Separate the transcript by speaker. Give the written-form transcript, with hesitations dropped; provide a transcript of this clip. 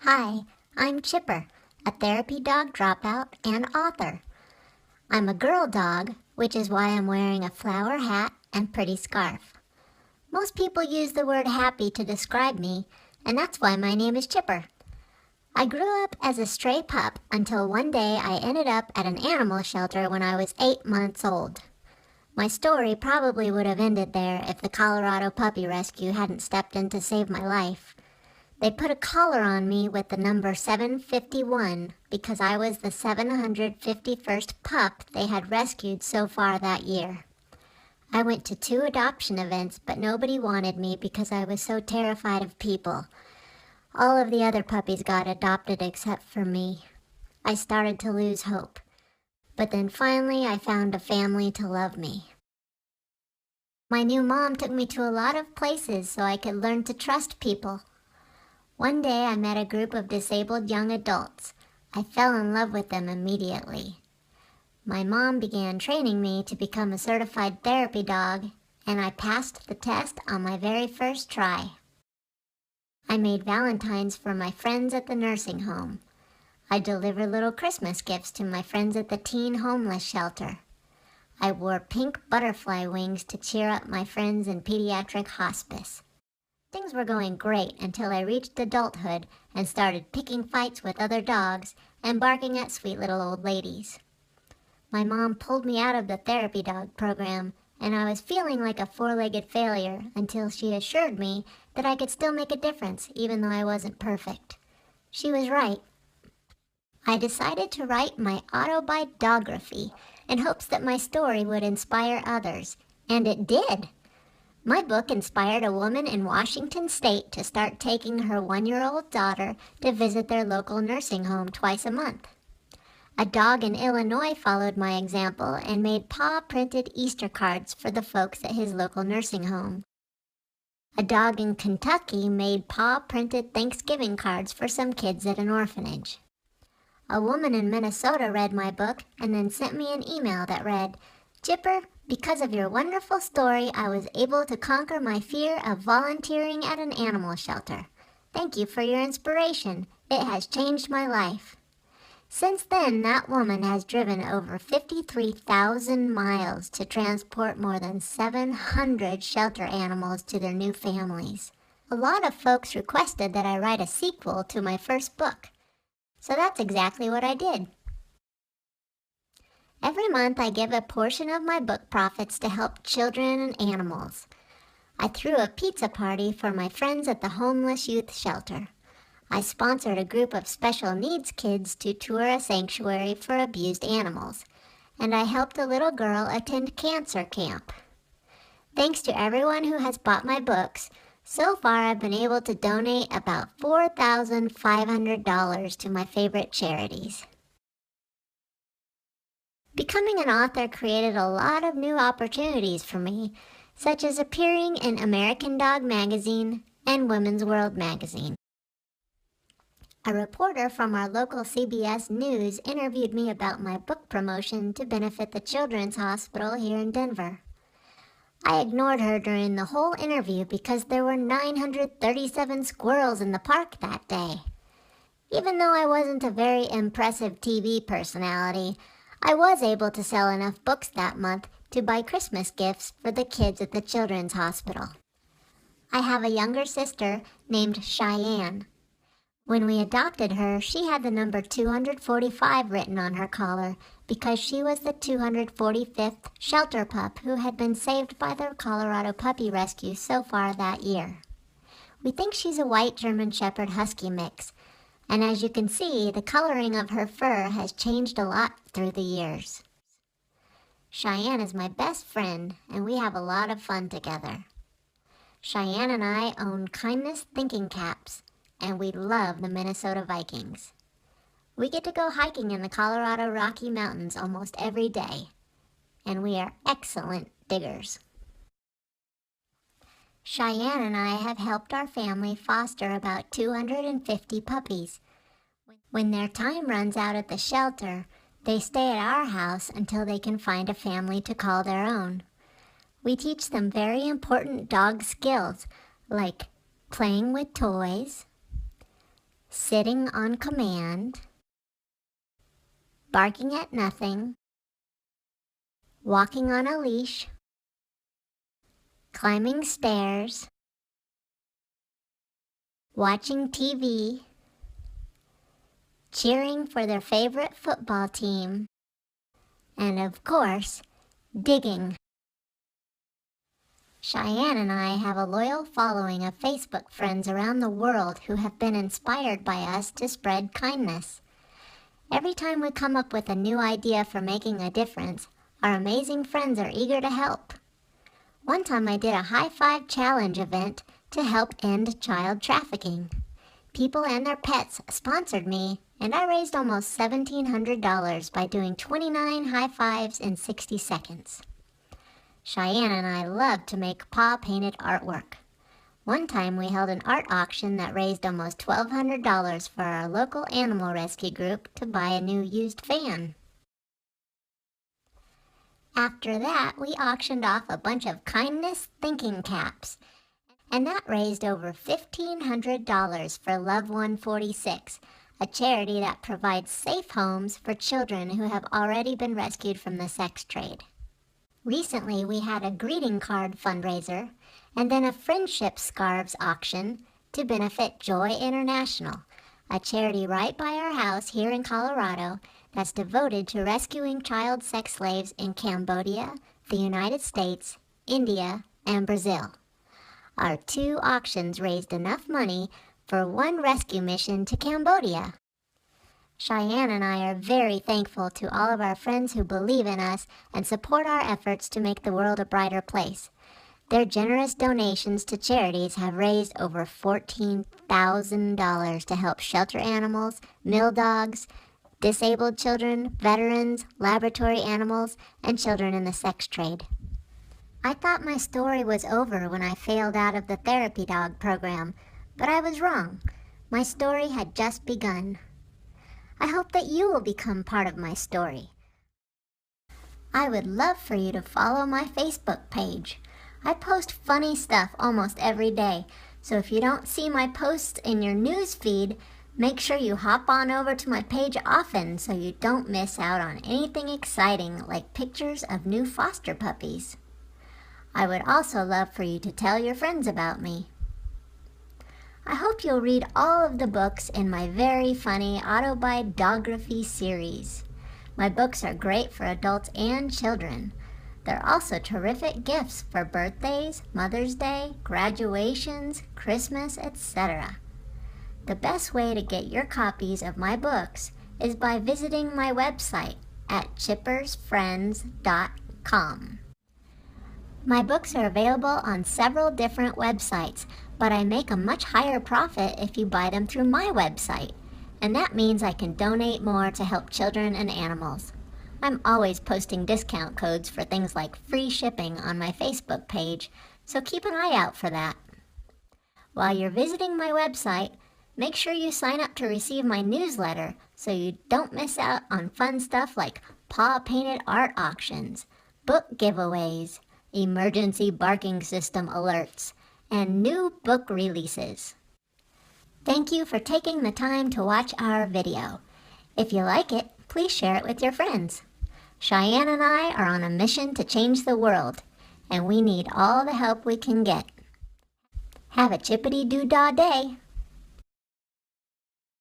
Speaker 1: Hi, I'm Chipper, a therapy dog dropout and author. I'm a girl dog, which is why I'm wearing a flower hat and pretty scarf. Most people use the word happy to describe me, and that's why my name is Chipper. I grew up as a stray pup until one day I ended up at an animal shelter when I was 8 months old. My story probably would have ended there if the Colorado Puppy Rescue hadn't stepped in to save my life. They put a collar on me with the number 751 because I was the 751st pup they had rescued so far that year. I went to 2 adoption events, but nobody wanted me because I was so terrified of people. All of the other puppies got adopted except for me. I started to lose hope. But then finally I found a family to love me. My new mom took me to a lot of places so I could learn to trust people. One day I met a group of disabled young adults. I fell in love with them immediately. My mom began training me to become a certified therapy dog, and I passed the test on my very first try. I made Valentines for my friends at the nursing home. I delivered little Christmas gifts to my friends at the teen homeless shelter. I wore pink butterfly wings to cheer up my friends in pediatric hospice. Things were going great until I reached adulthood and started picking fights with other dogs and barking at sweet little old ladies. My mom pulled me out of the therapy dog program, and I was feeling like a 4-legged failure until she assured me that I could still make a difference even though I wasn't perfect. She was right. I decided to write my autobiography in hopes that my story would inspire others, and it did. My book inspired a woman in Washington State to start taking her 1-year-old daughter to visit their local nursing home twice a month. A dog in Illinois followed my example and made paw-printed Easter cards for the folks at his local nursing home. A dog in Kentucky made paw-printed Thanksgiving cards for some kids at an orphanage. A woman in Minnesota read my book and then sent me an email that read, "Chipper, because of your wonderful story, I was able to conquer my fear of volunteering at an animal shelter. Thank you for your inspiration. It has changed my life." Since then, that woman has driven over 53,000 miles to transport more than 700 shelter animals to their new families. A lot of folks requested that I write a sequel to my first book, so that's exactly what I did. Every month I give a portion of my book profits to help children and animals. I threw a pizza party for my friends at the homeless youth shelter. I sponsored a group of special needs kids to tour a sanctuary for abused animals, and I helped a little girl attend cancer camp. Thanks to everyone who has bought my books, so far I've been able to donate about $4,500 to my favorite charities. Becoming an author created a lot of new opportunities for me, such as appearing in American Dog Magazine and Women's World Magazine. A reporter from our local CBS News interviewed me about my book promotion to benefit the Children's Hospital here in Denver. I ignored her during the whole interview because there were 937 squirrels in the park that day. Even though I wasn't a very impressive TV personality, I was able to sell enough books that month to buy Christmas gifts for the kids at the Children's Hospital. I have a younger sister named Cheyenne. When we adopted her, she had the number 245 written on her collar because she was the 245th shelter pup who had been saved by the Colorado Puppy Rescue so far that year. We think she's a white German Shepherd Husky mix, and as you can see, the coloring of her fur has changed a lot through the years. Cheyenne is my best friend, and we have a lot of fun together. Cheyenne and I own Kindness Thinking Caps, and we love the Minnesota Vikings. We get to go hiking in the Colorado Rocky Mountains almost every day, and we are excellent diggers. Cheyenne and I have helped our family foster about 250 puppies. When their time runs out at the shelter, they stay at our house until they can find a family to call their own. We teach them very important dog skills like playing with toys, sitting on command, barking at nothing, walking on a leash, climbing stairs, watching TV, cheering for their favorite football team, and of course, digging. Cheyenne and I have a loyal following of Facebook friends around the world who have been inspired by us to spread kindness. Every time we come up with a new idea for making a difference, our amazing friends are eager to help. One time I did a high five challenge event to help end child trafficking. People and their pets sponsored me, and I raised almost $1,700 by doing 29 high fives in 60 seconds. Cheyenne and I love to make paw-painted artwork. One time we held an art auction that raised almost $1,200 for our local animal rescue group to buy a new used van. After that, we auctioned off a bunch of kindness thinking caps, and that raised over $1,500 for Love 146, a charity that provides safe homes for children who have already been rescued from the sex trade. Recently, we had a greeting card fundraiser and then a friendship scarves auction to benefit Joy International, a charity right by our house here in Colorado that's devoted to rescuing child sex slaves in Cambodia, the United States, India, and Brazil. Our 2 auctions raised enough money for 1 rescue mission to Cambodia. Cheyenne and I are very thankful to all of our friends who believe in us and support our efforts to make the world a brighter place. Their generous donations to charities have raised over $14,000 to help shelter animals, mill dogs, disabled children, veterans, laboratory animals, and children in the sex trade. I thought my story was over when I failed out of the therapy dog program, but I was wrong. My story had just begun. I hope that you will become part of my story. I would love for you to follow my Facebook page. I post funny stuff almost every day, so if you don't see my posts in your news feed, make sure you hop on over to my page often so you don't miss out on anything exciting like pictures of new foster puppies. I would also love for you to tell your friends about me. I hope you'll read all of the books in my very funny autobiography series. My books are great for adults and children. They're also terrific gifts for birthdays, Mother's Day, graduations, Christmas, etc. The best way to get your copies of my books is by visiting my website at chippersfriends.com. My books are available on several different websites, but I make a much higher profit if you buy them through my website, and that means I can donate more to help children and animals. I'm always posting discount codes for things like free shipping on my Facebook page, so keep an eye out for that. While you're visiting my website, make sure you sign up to receive my newsletter so you don't miss out on fun stuff like paw-painted art auctions, book giveaways, emergency barking system alerts, and new book releases. Thank you for taking the time to watch our video. If you like it, please share it with your friends. Cheyenne and I are on a mission to change the world, and we need all the help we can get. Have a chippity-doo-dah day!